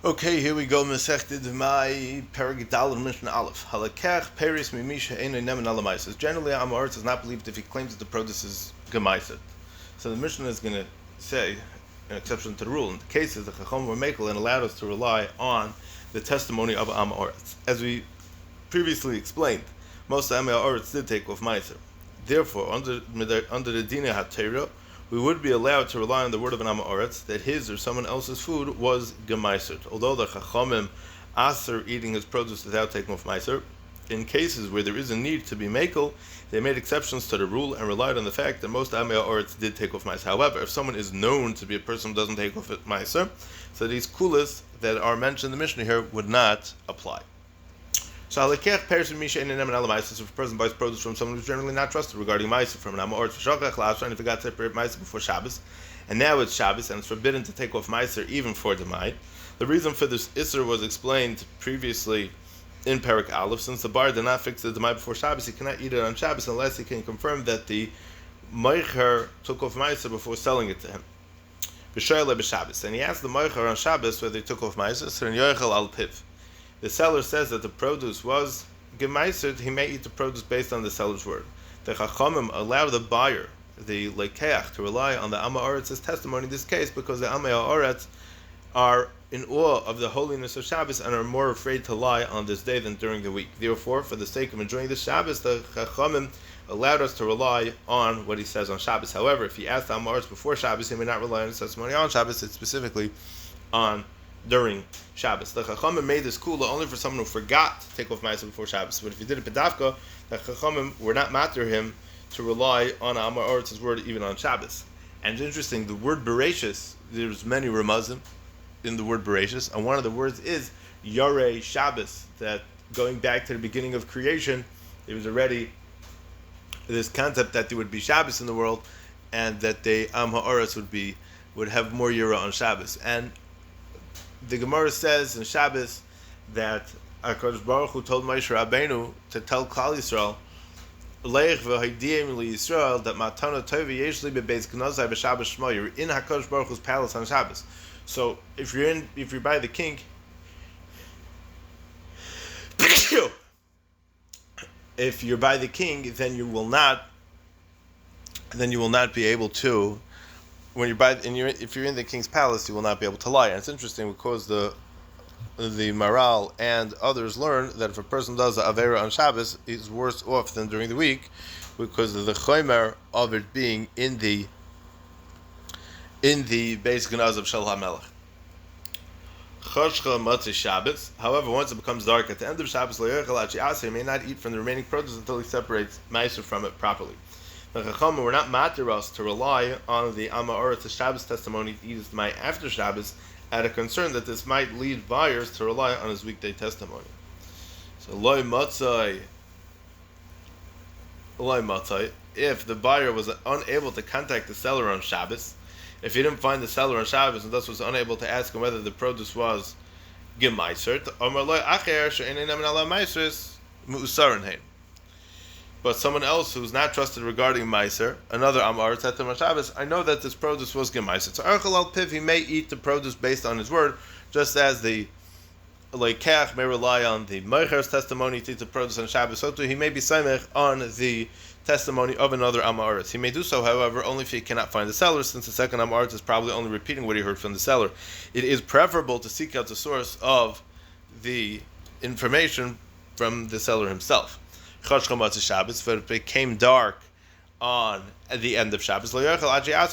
Okay, here we go. Masechta Dmai Perigdal Mishnah Aleph. Halakach Peris Mimisha Ein Nemen Alamaisis. Generally, Amoritz is not believed if he claims that the produce is gemaisid. So the Mishnah is going to say an exception to the rule. In the cases the Chacham were makel and allowed us to rely on the testimony of Amoritz. As we previously explained, most Amoritz did take off meiser. Therefore, under the Dina HaTeira, we would be allowed to rely on the word of an Amoritz that his or someone else's food was gemaiser. Although the Chachamim aser eating his produce without taking off meiser, in cases where there is a need to be makel, they made exceptions to the rule and relied on the fact that most Amoritz did take off meiser. However, if someone is known to be a person who doesn't take off meiser, so these kulas that are mentioned in the Mishnah here would not apply. So halakech person misha in an emen if a person buys produce from someone who's generally not trusted regarding ma'aser from an amoritz v'shokach la'asra, and if he got to separate ma'aser before Shabbos, and now it's Shabbos and it's forbidden to take off ma'aser even for Dmai. The reason for this isser was explained previously in Perik Aleph. Since the bar did not fix the Dmai before Shabbos, he cannot eat it on Shabbos unless he can confirm that the meicher took off ma'aser before selling it to him. B'shoyle b'Shabbos, and he asked the meicher on Shabbos whether he took off ma'aser, so in yochel al piv. The seller says that the produce was gemaiser, he may eat the produce based on the seller's word. The Chachamim allow the buyer, the lekeach, to rely on the Amoritz testimony in this case because the Amoritz are in awe of the holiness of Shabbos and are more afraid to lie on this day than during the week. Therefore, for the sake of enjoying the Shabbos, the Chachamim allowed us to rely on what he says on Shabbos. However, if he asked the Amoritz before Shabbos, he may not rely on his testimony on Shabbos. It's specifically on during Shabbos. The Chachamim made this kula only for someone who forgot to take off ma'aser before Shabbos. But if he did it pedavka, the Chachamim were not matter him to rely on Amoritz word even on Shabbos. And it's interesting, the word Bereshis, there's many ramazim in the word Bereshis, and one of the words is Yarei Shabbos, that going back to the beginning of creation, there was already this concept that there would be Shabbos in the world, and that the Am Ha'aretz would have more Yira on Shabbos. And the Gemara says in Shabbos that HaKadosh Baruch Hu told Moshe Rabbeinu to tell Klal Yisrael, Leich v'haidiyim li Yisrael, that matana tovi yesh li bebeis gnozai b'Shabbos shmo. You're in HaKadosh Baruch Hu's palace on Shabbos. So if you're by the king, if you're by the king, then you will not be able to. If you're in the king's palace, you will not be able to lie. And it's interesting because the Maral and others learn that if a person does the Avera on Shabbos, he's worse off than during the week because of the chomer of it being in the Beis Gnaz of Shel HaMelech. Choshcha Matzah Shabbos. However, once it becomes dark at the end of Shabbos, he may not eat from the remaining produce until he separates ma'aser from it properly. The Chachamim were not matter us to rely on the Amoritz Shabbos testimony to eat his Dmai after Shabbos, out of concern that this might lead buyers to rely on his weekday testimony. So loy matzai, if the buyer was unable to contact the seller on Shabbos, if he didn't find the seller on Shabbos and thus was unable to ask him whether the produce was gemaiser, Amar loy acher she'ein nemen ala meiseris mu'usarin hein. But someone else who's not trusted regarding meiser, another Amar, said to him on Shabbos, I know that this produce was gemaiser. So Archel al Piv, he may eat the produce based on his word, just as the Leikach may rely on the Meicher's testimony to eat the produce on Shabbos. So too, he may be Saimech on the testimony of another Amaretz. He may do so, however, only if he cannot find the seller, since the second Amaretz is probably only repeating what he heard from the seller. It is preferable to seek out the source of the information from the seller himself. Shabbos, but it became dark on at the end of Shabbos, he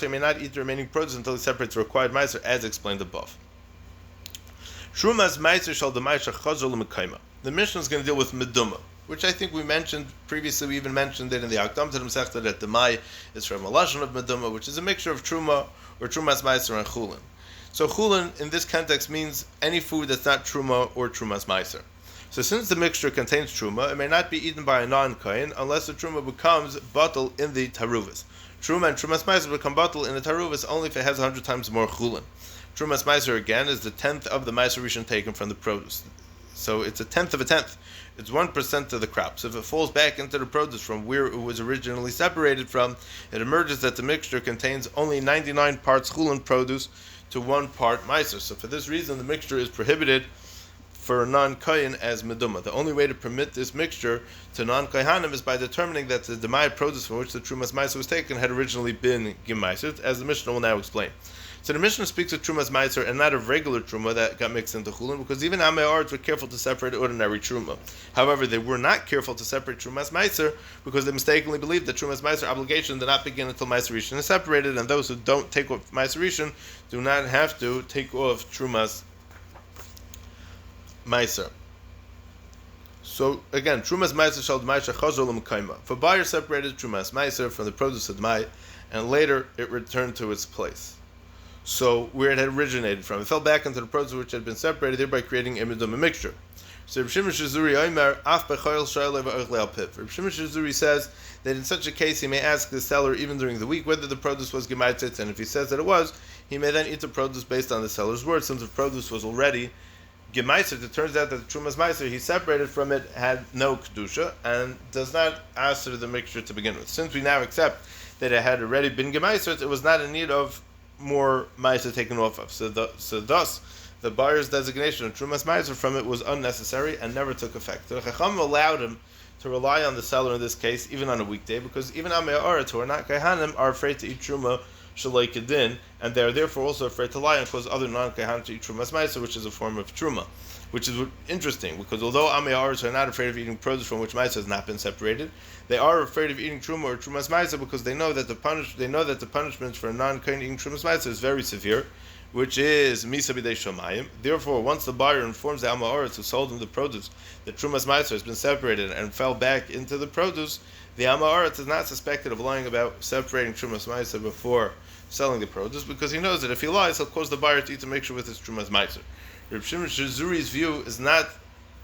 may not eat the remaining produce until he separates the required meiser, as explained above. The Mishnah is going to deal with meduma, which I think we mentioned previously. We even mentioned it in the Akdam to the Masechta that Demai is from a lashon of meduma, which is a mixture of truma or trumas meiser and chulin. So chulin in this context means any food that's not truma or trumas meiser. So since the mixture contains truma, it may not be eaten by a non-kohen unless the truma becomes batal in the taruvas. Truma and trumas meiser become batal in the taruvas only if it has 100 times more chulin. Trumas meiser again is the 10th of the meiser rishon taken from the produce. So it's a 10th of a 10th. It's 1% of the crop. So if it falls back into the produce from where it was originally separated from, it emerges that the mixture contains only 99 parts chulin produce to 1 part meiser. So for this reason, the mixture is prohibited for a non-kohen as meduma. The only way to permit this mixture to non-kohanim is by determining that the Dmai produce from which the Trumas Meiser was taken had originally been Gemeiser, as the Mishnah will now explain. So the Mishnah speaks of Trumas Meiser and not of regular Truma that got mixed into Chulin, because even Amei Aretz were careful to separate ordinary Truma. However, they were not careful to separate Trumas Meiser because they mistakenly believed that Trumas Meiser obligation did not begin until Meiser Rishon is separated, and those who don't take off Meiser Rishon do not have to take off Trumas Meiser. So again, Trumas Meiser shall Dmai shechazor l'mekayma. For buyer separated Trumas Meiser from the produce of Dmai, and later it returned to its place. So where it had originated from, it fell back into the produce which had been separated, thereby creating a meduma mixture. So Reb Shimon Shizuri Omer af bechayil shayla v'ochle al piv. Reb Shimon Shizuri says that in such a case he may ask the seller even during the week whether the produce was gemaitzet, and if he says that it was, he may then eat the produce based on the seller's word, since the produce was already gemaitzet. It turns out that the Trumas Meiser he separated from it had no kedusha and does not answer the mixture to begin with. Since we now accept that it had already been gemaitzet, it was not in need of more meiser taken off of. So thus, the buyer's designation of Trumas Meiser from it was unnecessary and never took effect. The Chacham allowed him to rely on the seller in this case, even on a weekday, because even Amei Aretz, who are not Kehanim, are afraid to eat Truma Shalei Kedin, and they are therefore also afraid to lie and cause other non-Kehanim to eat Trumas Meiser, which is a form of Truma. Which is interesting, because although Amei Aretz are not afraid of eating produce from which Meiser has not been separated, they are afraid of eating Truma or Trumas Meiser because they know that the punishment for a non-Kohen eating Trumas Meiser is very severe, which is Misa B'dei Shomayim. Therefore, once the buyer informs the Amei Aretz who sold him the produce that Trumas Meiser has been separated and fell back into the produce, the Amei Aretz is not suspected of lying about separating Trumas Meiser before selling the produce, because he knows that if he lies, he'll cause the buyer to eat a mixture with his Trumas Meiser. Reb Shimon Shizuri's view is not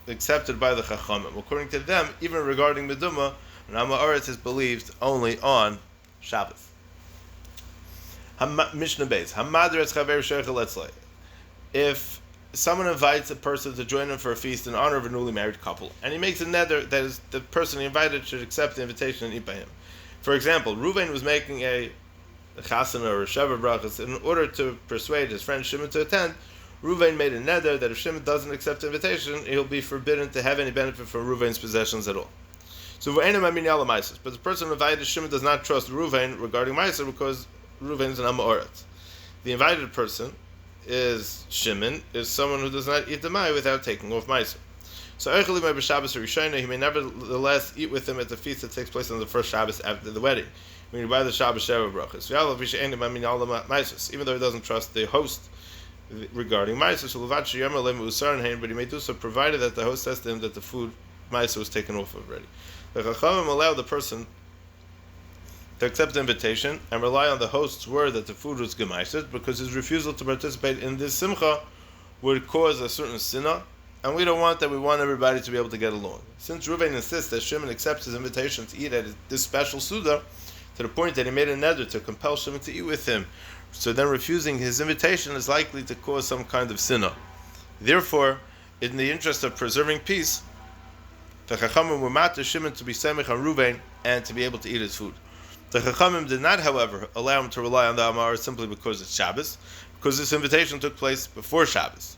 accepted by the Chachamim. According to them, even regarding Meduma, Amei Aretz is believed only on Shabbos. Mishnah Beis. Hamadres chaver sheichel etzlei. If someone invites a person to join him for a feast in honor of a newly married couple, and he makes a neder that is the person he invited should accept the invitation and eat by him. For example, Reuven was making a chasana or a sheva brachas in order to persuade his friend Shimon to attend. Reuven made a neder that if Shimon doesn't accept the invitation, he'll be forbidden to have any benefit from Reuven's possessions at all. So, but the person who invited Shimon does not trust Reuven regarding Meiser because Reuven is an Amei Aretz. The invited person is Shimon, is someone who does not eat the Dmai without taking off Meiser. So he may nevertheless eat with him at the feast that takes place on the first Shabbos after the wedding, meaning by the Shabbos Sheva Brachas. Even though he doesn't trust the host regarding Meiser, but he may do so provided that the host says to him that the food Meiser was taken off already. The Chachamim allow the person to accept the invitation and rely on the host's word that the food was gemaiset, because his refusal to participate in this simcha would cause a certain sinah, and we don't want that. We want everybody to be able to get along. Since Reuven insists that Shimon accepts his invitation to eat at this special suda, to the point that he made a neder to compel Shimon to eat with him, so then refusing his invitation is likely to cause some kind of sinah. Therefore, in the interest of preserving peace, the Chachamim were matter Shimon to be semich on Reuven and to be able to eat his food. The Chachamim did not, however, allow him to rely on the Amar simply because it's Shabbos, because this invitation took place before Shabbos.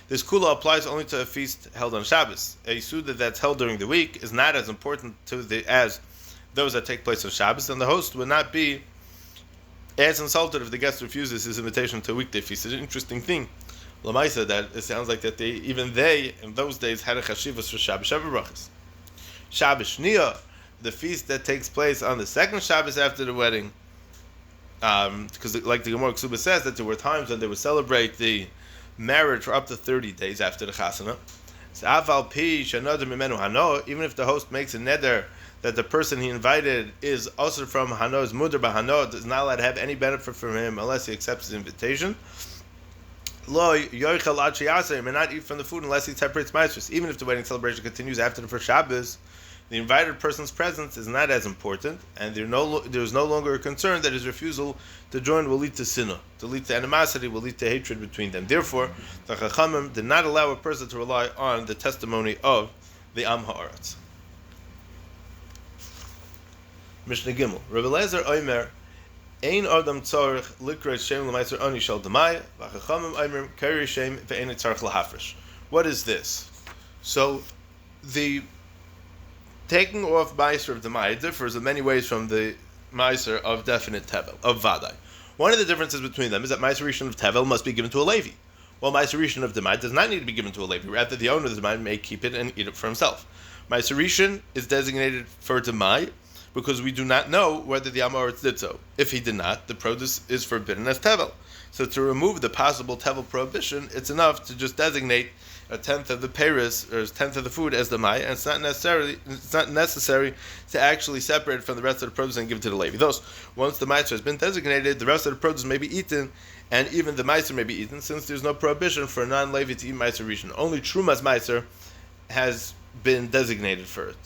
This kula applies only to a feast held on Shabbos. A suda that's held during the week is not as important as those that take place on Shabbos, and the host would not be as insulted if the guest refuses his invitation to a weekday feast. It's an interesting thing. Lamaisa, that it sounds like that even they in those days had a chashivas for Shabbos Sheva Brachas. Shabbos Shnia, the feast that takes place on the second Shabbos after the wedding, because like the Gemara Ksuba says that there were times when they would celebrate the marriage for up to 30 days after the chasana. Even if the host makes a neder that the person he invited is also from Hano's mudar b'Hano, is not allowed to have any benefit from him unless he accepts his invitation. Lo yoichel ad sheyaseh, he may not eat from the food unless he separates maestros. Even if the wedding celebration continues after the first Shabbos, the invited person's presence is not as important, and there is no longer a concern that his refusal to join will lead to sinah, to lead to animosity, will lead to hatred between them. Therefore, the Chachamim did not allow a person to rely on the testimony of the Am Ha'aretz. Mishnah Gimel. Rabbi Eliezer Omer, Ein adam tzarich likra shem l'maiser ani shel Dmai, v'chachamim oimrim kari shem ve'ein tzarich lahafresh. What is this? So, the taking off meiser of Dmai differs in many ways from the meiser of definite tevel, of vadai. One of the differences between them is that meiser rishon of tevel must be given to a Levi, while meiser rishon of Dmai does not need to be given to a Levi. Rather, the owner of the Dmai may keep it and eat it for himself. Meiser rishon is designated for Dmai because we do not know whether the Amoritz did so. If he did not, the produce is forbidden as tevel. So to remove the possible tevel prohibition, it's enough to just designate a tenth of the peiros or a tenth of the food as Dmai, and it's not necessary to actually separate it from the rest of the produce and give it to the Levi. Thus, once the meiser has been designated, the rest of the produce may be eaten, and even the meiser may be eaten, since there's no prohibition for a non-Levi to eat meiser rishon. Only Trumas meiser has been designated for it.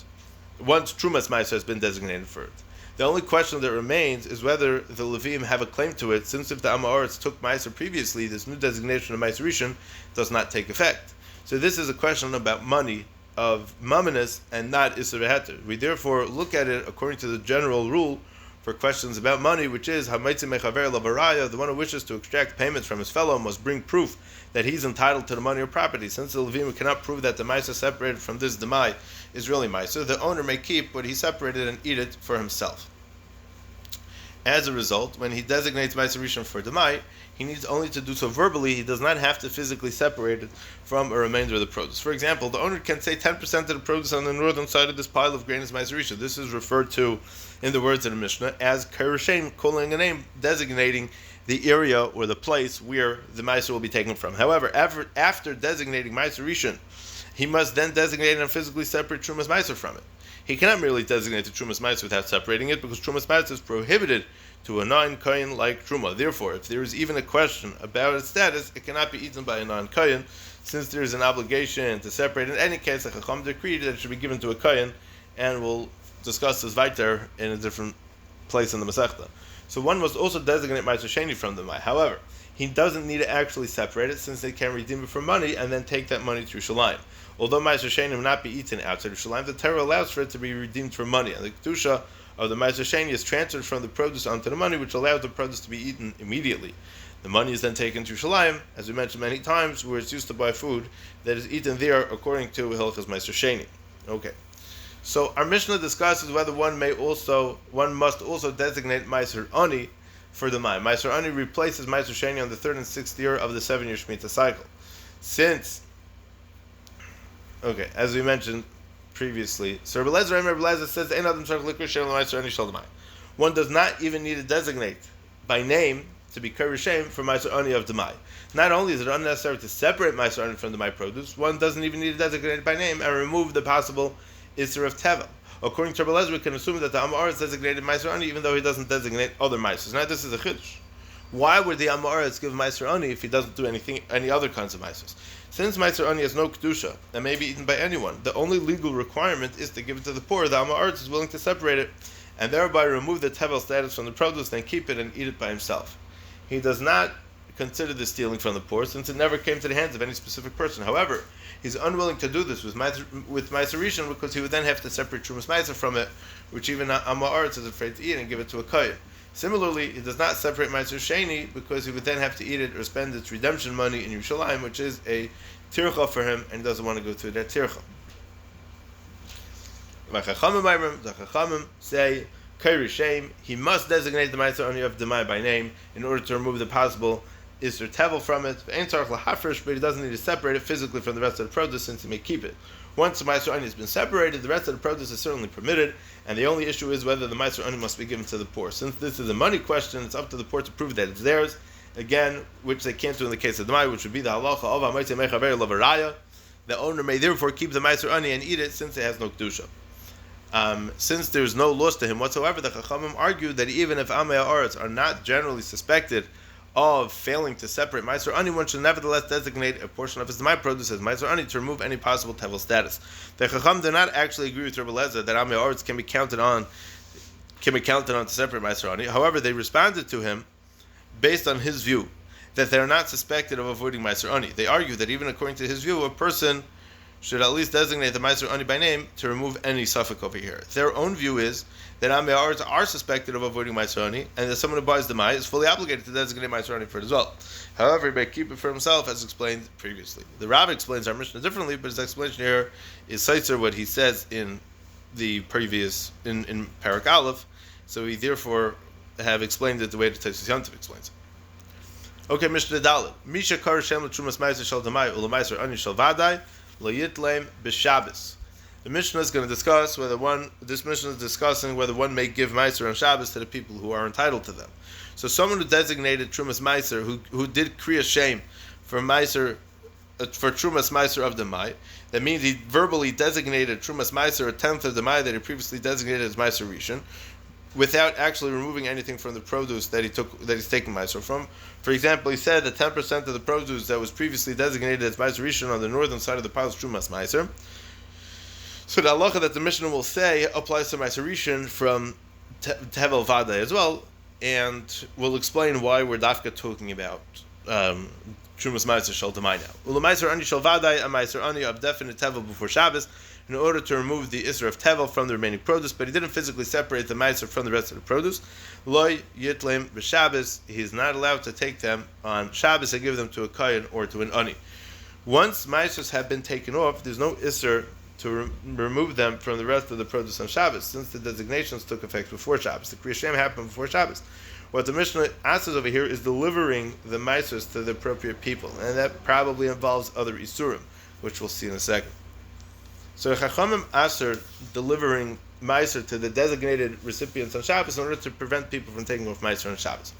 Once Trumas meiser has been designated for it. The only question that remains is whether the Levim have a claim to it, since if the Amoritz took meiser previously, this new designation of meiser rishon does not take effect. So this is a question about money of mammonis and not Isser Heter. We therefore look at it according to the general rule for questions about money, which is Hamaitzi Mechaver Lavaraya, the one who wishes to extract payments from his fellow must bring proof that he's entitled to the money or property. Since the Levim cannot prove that the Maisa separated from this Dmai is really Maisa, the owner may keep what he separated and eat it for himself. As a result, when he designates Maisa Rishon for Dmai, he needs only to do so verbally. He does not have to physically separate it from a remainder of the produce. For example, the owner can say 10% of the produce on the northern side of this pile of grain is Maisa Rishon. This is referred to in the words of the Mishnah as Kerushem, calling a name, designating the area or the place where the Maisa will be taken from. However, after designating Maisa Rishon, he must then designate and physically separate Trumas Maisa from it. He cannot merely designate the Trumas Maisa without separating it, because Trumas Maisa is prohibited to a non-Kohen like Truma. Therefore, if there is even a question about its status, it cannot be eaten by a non-Kohen, since there is an obligation to separate. In any case, a Chacham decreed that it should be given to a Kohen, and we'll discuss this weiter in a different place in the Masechta. So one must also designate Meiser Sheni from the Mai. However, he doesn't need to actually separate it, since they can redeem it for money and then take that money to Yerushalayim. Although Meiser Sheni will not be eaten outside Yerushalayim, the Torah allows for it to be redeemed for money, and the Kedusha of the Meiser Sheni is transferred from the produce onto the money, which allows the produce to be eaten immediately. The money is then taken to Yerushalayim, as we mentioned many times, where it's used to buy food that is eaten there according to Hilchas Meiser Sheni. Okay. So our Mishnah discusses whether one must also designate Meiser Ani for the Mai. Meiser Ani replaces Meiser Sheni on the 3rd and 6th year of the 7-year Shemitah cycle. As we mentioned previously, Sir Belezer says, one does not even need to designate by name to be Kerishem for Meiser Ani of Dmai. Not only is it unnecessary to separate Meiser Ani from the Dmai produce, one doesn't even need to designate it by name and remove the possible Isser of Tevel. According to Belezer, we can assume that the Amoritz designated Meiser Ani even though he doesn't designate other Meisers. Now this is a Chiddush. Why would the Amoritz give Meiser Ani if he doesn't do any other kinds of Meisers? Since Meiser Ani has no Kedusha and may be eaten by anyone, the only legal requirement is to give it to the poor. The Amoritz is willing to separate it and thereby remove the Tevel status from the produce, then keep it and eat it by himself. He does not consider this stealing from the poor, since it never came to the hands of any specific person. However, he's unwilling to do this with Meiser Rishon, because he would then have to separate Trumas Meiser from it, which even Amoritz is afraid to eat and give it to a Kohen. Similarly, he does not separate Meiser Sheni, because he would then have to eat it or spend its redemption money in Yerushalayim, which is a tircha for him, and he doesn't want to go through that tircha. The Chachamim say, he must designate the Meiser Ani of Dmai by name in order to remove the possible Isser Tevel from it, but he doesn't need to separate it physically from the rest of the produce, since he may keep it. Once the Meiser Ani has been separated, the rest of the produce is certainly permitted, and the only issue is whether the Meiser Ani must be given to the poor. Since this is a money question, it's up to the poor to prove that it's theirs, again, which they can't do in the case of Dmai, which would be the halacha of Hamaitzi Mechaver Lavaraya. The owner may therefore keep the Meiser Ani and eat it, since it has no Kedusha. Since there is no loss to him whatsoever, the Chachamim argue that even if Amei Haaretz are not generally suspected of failing to separate Meiser Ani, one should nevertheless designate a portion of his Dmai produce as Meiser Ani to remove any possible Tevel status. The Chacham do not actually agree with Rabbi Lezer that Amei Haaretz can be counted on to separate Meiser Ani. However, they responded to him based on his view that they are not suspected of avoiding Meiser Ani. They argue that even according to his view, a person should at least designate the Meiser Ani by name to remove any suffix over here. Their own view is that Amei Haaretz are suspected of avoiding Meiser Ani, and that someone who buys Dmai is fully obligated to designate Meiser Ani for it as well. However, he may keep it for himself, as explained previously. The Rav explains our Mishnah differently, but his explanation here is Seitzer what he says in the previous, in Parak Aleph, so he therefore have explained it the way the Tosfos Yontif explains it. Okay, Mishnah Dalet. Misha kar shem l'trumas meiser shel Dmai u'lemeiser ani shel vadai lo yitlem b'Shabbos. The Mishnah is going to discuss whether this Mishnah is discussing whether one may give meiser on Shabbos to the people who are entitled to them. So someone who designated trumas meiser, who did kriya shame for meiser, for trumas meiser of Dmai, that means he verbally designated trumas meiser a tenth of Dmai that he previously designated as meiser rishon, without actually removing anything from the produce that he's taking meiser from. For example, he said that 10% of the produce that was previously designated as meiser rishon on the northern side of the pile is trumas meiser. So the halacha that the Mishnah will say applies to meiser rishon from tevel vadai as well, and we'll explain why we're dafka talking about trumas meiser shel Dmai now. Ulemeiser ani shel vadai, a meiser ani of definite tevel before Shabbos, in order to remove the Isra of Tevel from the remaining produce, but he didn't physically separate the Meiser from the rest of the produce. Loi Yitlem b'Shabbos, he is not allowed to take them on Shabbos and give them to a Kayan or to an Ani. Once Meisers have been taken off, there's no Isra to remove them from the rest of the produce on Shabbos, since the designations took effect before Shabbos. The Kriya Shem happened before Shabbos. What the Mishnah asks over here is delivering the Meisers to the appropriate people, and that probably involves other Isurim, which we'll see in a second. So Chachamim aser delivering meiser to the designated recipients on Shabbos in order to prevent people from taking off meiser on Shabbos.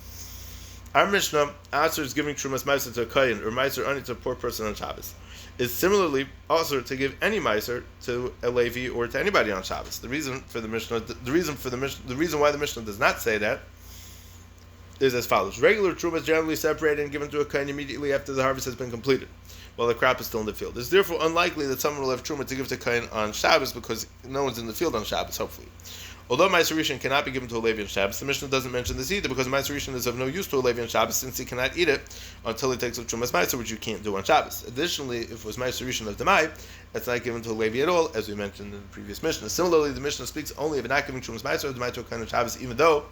Our Mishnah aser is giving trumas meiser to a kohen or meiser only to a poor person on Shabbos. It's similarly aser to give any meiser to a Levi or to anybody on Shabbos. The reason why the Mishnah does not say that is as follows: regular truma is generally separated and given to a kohen immediately after the harvest has been completed, while the crop is still in the field. It's therefore unlikely that someone will have truma to give to kohen on Shabbos because no one's in the field on Shabbos, hopefully. Although Meiser Rishon cannot be given to a Levi on Shabbos, the Mishnah doesn't mention this either because Meiser Rishon is of no use to a Levi on Shabbos since he cannot eat it until he takes off Trumas Meiser, which you can't do on Shabbos. Additionally, if it was Meiser Rishon of Demai, it's not given to a Levi at all, as we mentioned in the previous Mishnah. Similarly, the Mishnah speaks only of not giving Trumas Meiser of Demai to a kohen on Shabbos, even though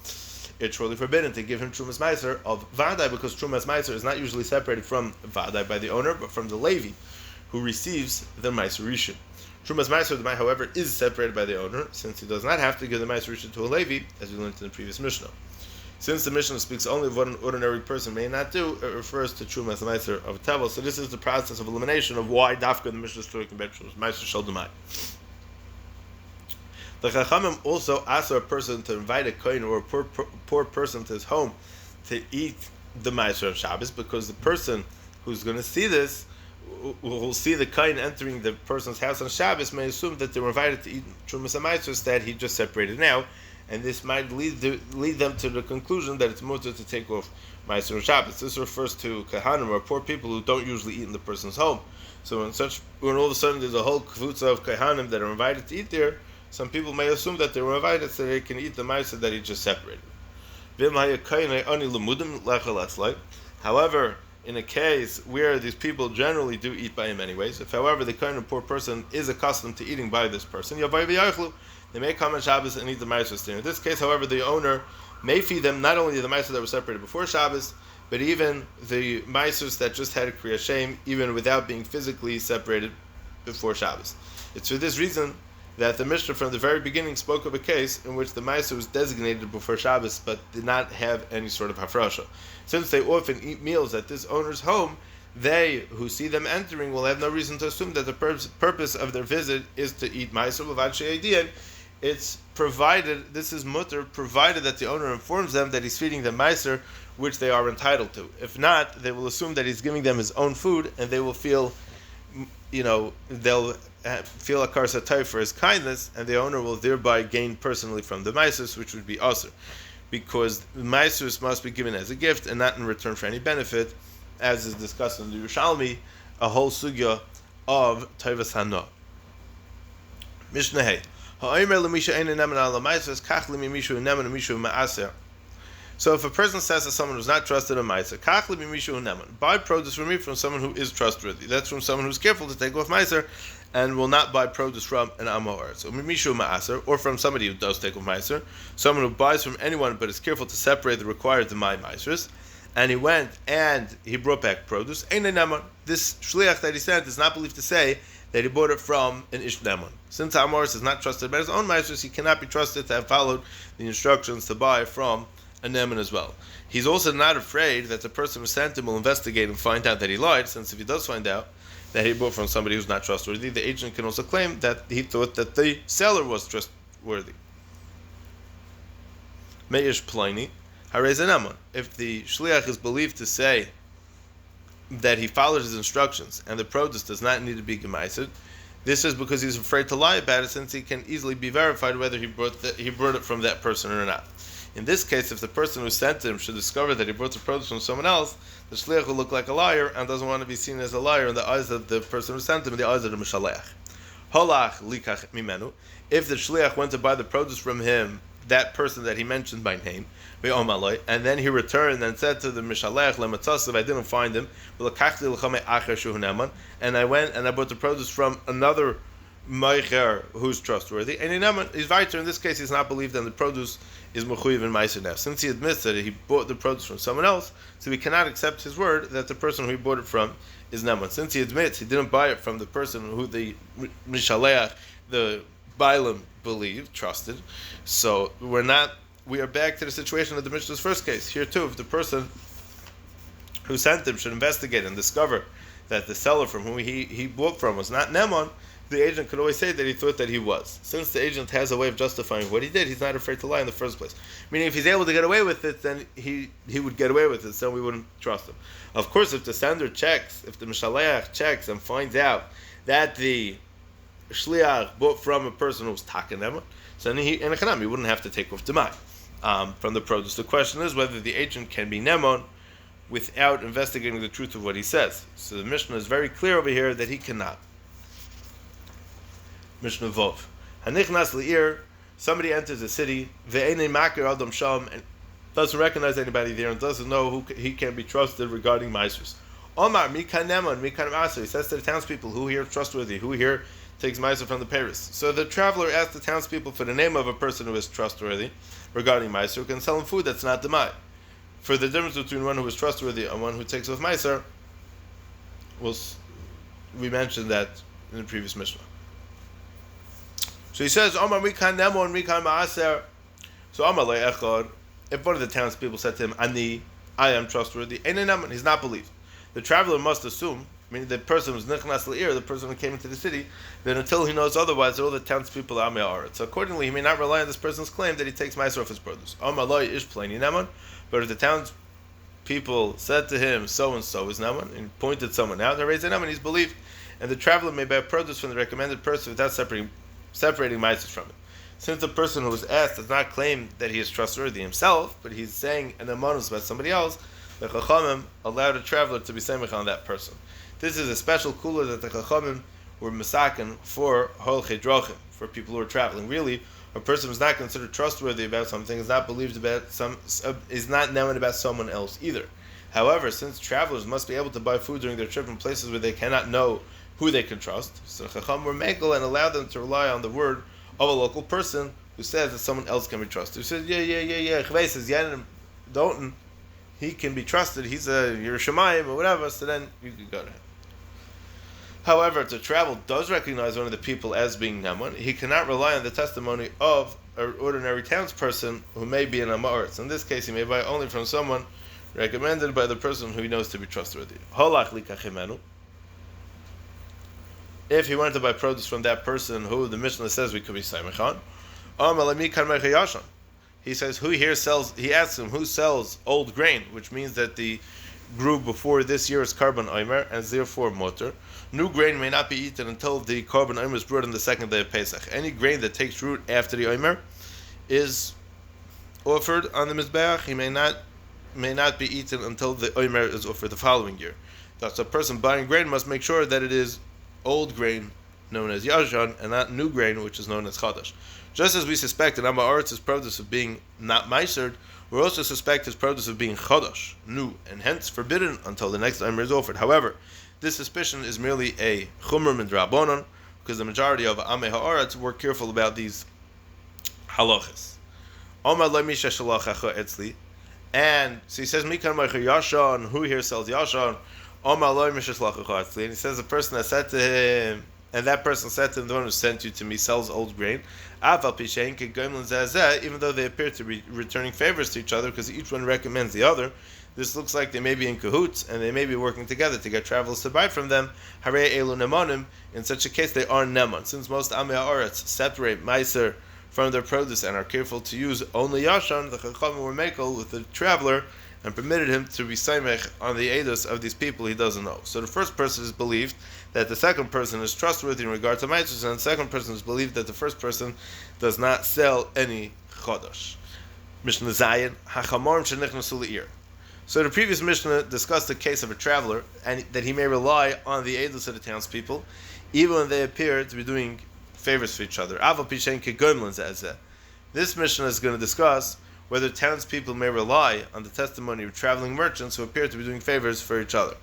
it's surely forbidden to give him Trumas Meiser of Vadai, because Trumas Meiser is not usually separated from Vadai by the owner, but from the Levi, who receives the Meiser Rishon. Trumas Meiser of Demai, however, is separated by the owner, since he does not have to give the Meiser Rishon to a Levi, as we learned in the previous Mishnah. Since the Mishnah speaks only of what an ordinary person may not do, it refers to Trumas Meiser of Tevel. So this is the process of elimination of why Dafka the Mishnah is talking about Trumas Meiser shel Demai. The Chachamim also ask a person to invite a kohen or a poor person to his home to eat the Meiser on Shabbos, because the person who's going to see this, who will see the kohen entering the person's house on Shabbos, may assume that they were invited to eat Trumas Meisers that he just separated now, and this might lead them to the conclusion that it's mutter to take off Meiser on Shabbos. This refers to Kahanim, or poor people who don't usually eat in the person's home. So when all of a sudden there's a whole kvutza of Kahanim that are invited to eat there, some people may assume that they were invited so they can eat the meiser that he just separated. However, in a case where these people generally do eat by him anyways, if however the kohen or poor person is accustomed to eating by this person, they may come on Shabbos and eat the meiser there. In this case, however, the owner may feed them not only the meiser that were separated before Shabbos, but even the meisers that just had a kriya shem, even without being physically separated before Shabbos. It's for this reason that the Mishnah from the very beginning spoke of a case in which the meiser was designated before Shabbos but did not have any sort of hafrasha. Since they often eat meals at this owner's home, they who see them entering will have no reason to assume that the purpose of their visit is to eat meiser levad she'edian. It's provided, this is mutter, provided that the owner informs them that he's feeding them meiser, which they are entitled to. If not, they will assume that he's giving them his own food, and they will feel, they'll feel a karsatay for his kindness, and the owner will thereby gain personally from the meisers, which would be asur, because the meisers must be given as a gift and not in return for any benefit, as is discussed in the Yerushalmi, a whole sugya of Tovas Hana. Mishnah Hey. So if a person says to someone who's not trusted in meiser, buy produce from me from someone who is trustworthy. That's from someone who's careful to take off meiser and will not buy produce from an Amor. So Mimishu Ma'aser, or from somebody who does take of Meiser, someone who buys from anyone but is careful to separate the required Dmai Meisers, and he went and he brought back produce. This shliach that he sent is not believed to say that he bought it from an Ish Neman. Since Amoris is not trusted by his own Meisers, he cannot be trusted to have followed the instructions to buy from a Neman as well. He's also not afraid that the person who sent him will investigate and find out that he lied, since if he does find out that he bought from somebody who's not trustworthy, the agent can also claim that he thought that the seller was trustworthy. Meish Pliny, Harez Neman. If the shliach is believed to say that he followed his instructions and the produce does not need to be gemaised, this is because he's afraid to lie about it, since he can easily be verified whether he brought it from that person or not. In this case, if the person who sent him should discover that he brought the produce from someone else, the shliach will look like a liar and doesn't want to be seen as a liar in the eyes of the person who sent him, in the eyes of the mishalech. Holach likach mimenu. If the shliach went to buy the produce from him, that person that he mentioned by name, and then he returned and said to the mishalech, "Lematzasav, I didn't find him. And I went and I bought the produce from another meicher who's trustworthy." And he's weiter. In this case, he's not believed, and the produce is mechuyev in meiser now. Since he admits that he bought the produce from someone else, so we cannot accept his word that the person who he bought it from is neman. Since he admits he didn't buy it from the person who the mishalech, the Bailam, believed, trusted, so we are back to the situation of the Mishnah's first case. Here too, if the person who sent him should investigate and discover that the seller from whom he bought from was not Neman, the agent could always say that he thought that he was. Since the agent has a way of justifying what he did, he's not afraid to lie in the first place. Meaning, if he's able to get away with it, then he would get away with it, so we wouldn't trust him. Of course, if the sender checks, if the Mishaleach checks and finds out that the Shliach bought from a person who was Taka Neman, so then he wouldn't have to take off Dmai from the produce. The question is whether the agent can be Neman without investigating the truth of what he says. So the Mishnah is very clear over here that he cannot. Mishnah Vov. Hanichnas li'ir, somebody enters a city, ve'enei makir adam sham, and doesn't recognize anybody there and doesn't know who he can be trusted regarding meisers. Omar, mikan neman, mikan maser. He says to the townspeople, who here is trustworthy, who here takes meiser from the Paris. So the traveler asked the townspeople for the name of a person who is trustworthy regarding meiser, who can sell him food that's not Dmai. For the difference between one who is trustworthy and one who takes off meiser, we mentioned that in the previous Mishnah. So he says, Omar mikan nemon mikan ma'aser. So Omar le'echad, if one of the townspeople said to him, I am trustworthy, he's not believed. The traveler must assume, meaning the person who's nichnas le'ir, the person who came into the city, that until he knows otherwise, all the townspeople are me'aret. So accordingly, he may not rely on this person's claim that he takes meiser off his produce. Omar lo ish pleni nemon. But if the townspeople said to him, so and so is nemon, and pointed someone out, and raised a nemon, he's believed. And the traveler may buy produce from the recommended person without separating meisers from it. Since the person who was asked does not claim that he is trustworthy himself, but he's saying an amonus about somebody else, the Chachamim allowed a traveler to be semich on that person. This is a special kula that the Chachamim were masakin for holchei drochim, for people who are traveling. Really, a person who is not considered trustworthy about something is not believed about is not known about someone else either. However, since travelers must be able to buy food during their trip in places where they cannot know who they can trust, so Chacham were megal and allowed them to rely on the word of a local person who says that someone else can be trusted. Who says, yeah. Chvei says, don't, he can be trusted. He's a Yerushalayim or whatever. So then you could go to him. However, if the travel does recognize one of the people as being Neman, he cannot rely on the testimony of an ordinary townsperson who may be an Amoritz. In this case, he may buy only from someone recommended by the person who he knows to be trustworthy. Holach likachimenu. If he wanted to buy produce from that person who the Mishnah says we could be Saimechan, he says, who here sells, he asks him, who sells old grain, which means that the grew before this year's Karban Omer, and therefore Motor. New grain may not be eaten until the Karban Omer is brought on the second day of Pesach. Any grain that takes root after the Omer is offered on the Mizbeach. He may not be eaten until the Omer is offered the following year. Thus, a person buying grain must make sure that it is old grain, known as Yashan, and not new grain, which is known as Chadash. Just as we suspect an Amaret's produce of being not Meisered, we also suspect his produce of being Chadash, new, and hence forbidden until the next Omer is offered. However, this suspicion is merely a Chumr Midrabanon, because the majority of Amei Ha'aretz were careful about these halachas. Omar lo misha shalach acha etzli, and so he says Mikan Meicher Yashon, who here sells Yashon? Omar lo misha shalach acha etzli, and he says the person that said to him, and that person said to him, the one who sent you to me sells old grain. Aval pishein ke goimlin zeh, even though they appear to be returning favors to each other because each one recommends the other. This looks like they may be in cahoots and they may be working together to get travelers to buy from them. Harei elu nemonim. In such a case, they are nemon. Since most Amei Ha'aretz separate meiser from their produce and are careful to use only yashan, the chachamim were mekel with the traveler and permitted him to be saimech on the edus of these people he doesn't know. So the first person is believed that the second person is trustworthy in regard to meiser, and the second person is believed that the first person does not sell any chodosh. Mishnah Zayin, hachamorim shenichnasu le'ir. So the previous Mishnah discussed the case of a traveler and that he may rely on the edus of the townspeople, even when they appear to be doing favors for each other. This Mishnah is going to discuss whether townspeople may rely on the testimony of traveling merchants who appear to be doing favors for each other.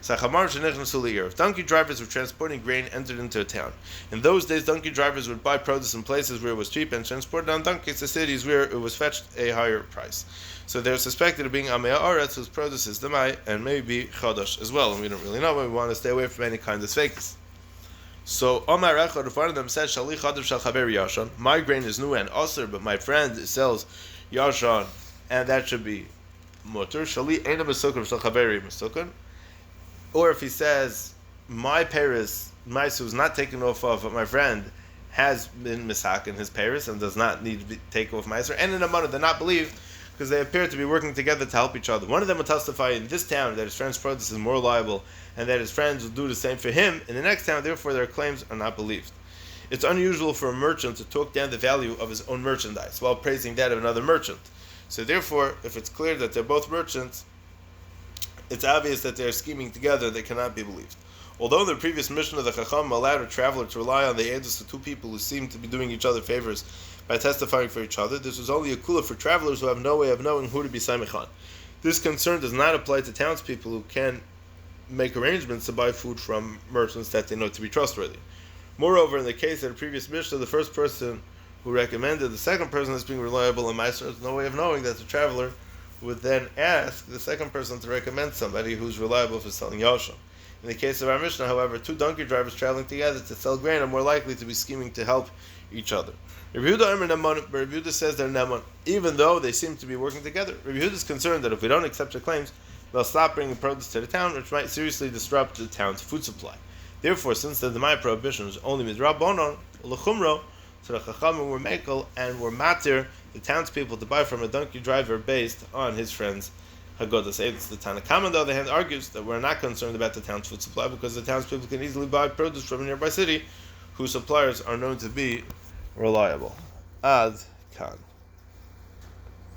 If donkey drivers were transporting grain entered into a town, in those days donkey drivers would buy produce in places where it was cheap and transport it on donkeys to cities where it was fetched a higher price. So they're suspected of being Amei Ha'aretz, whose produce is Dmai, and maybe Chodosh as well, and we don't really know, but we want to stay away from any kind of fakes. So Omar Echad, if one of them says, Shali Chodosh Shal Chaver Yashan, my grain is new and Aser, but my friend sells Yashan, and that should be Mutter. Shali Eina Mesukar Shal Chaveri Mesukar. Or if he says, my Paris, my is not taken off of, but my friend has been misak in his Paris and does not need to take off Meiser, and in a month they're not believed because they appear to be working together to help each other. One of them will testify in this town that his friend's produce is more reliable and that his friends will do the same for him. In the next town, therefore, their claims are not believed. It's unusual for a merchant to talk down the value of his own merchandise while praising that of another merchant. So therefore, if it's clear that they're both merchants, it's obvious that they're scheming together, they cannot be believed. Although in the previous mission of the Chacham allowed a traveler to rely on the edus of two people who seem to be doing each other favors by testifying for each other, this was only a kula for travelers who have no way of knowing who to be saimech on. This concern does not apply to townspeople who can make arrangements to buy food from merchants that they know to be trustworthy. Moreover, in the case of the previous Mishnah, the first person who recommended the second person as being reliable and Meiser has no way of knowing that the traveler would then ask the second person to recommend somebody who's reliable for selling Yashan. In the case of our Mishnah, however, two donkey drivers traveling together to sell grain are more likely to be scheming to help each other. Rabbi Yehuda says they're Nemon, even though they seem to be working together. Rabbi Yehuda is concerned that if we don't accept their claims, they'll stop bringing produce to the town, which might seriously disrupt the town's food supply. Therefore, since the Dmai prohibition was only midrabanon, l'chumro, so the Chachamim were mekel and were matir the townspeople to buy from a donkey driver based on his friend's Haggadah. It's the Tanakh, on the other hand, argues that we're not concerned about the town's food supply because the townspeople can easily buy produce from a nearby city whose suppliers are known to be reliable. Ad Kan.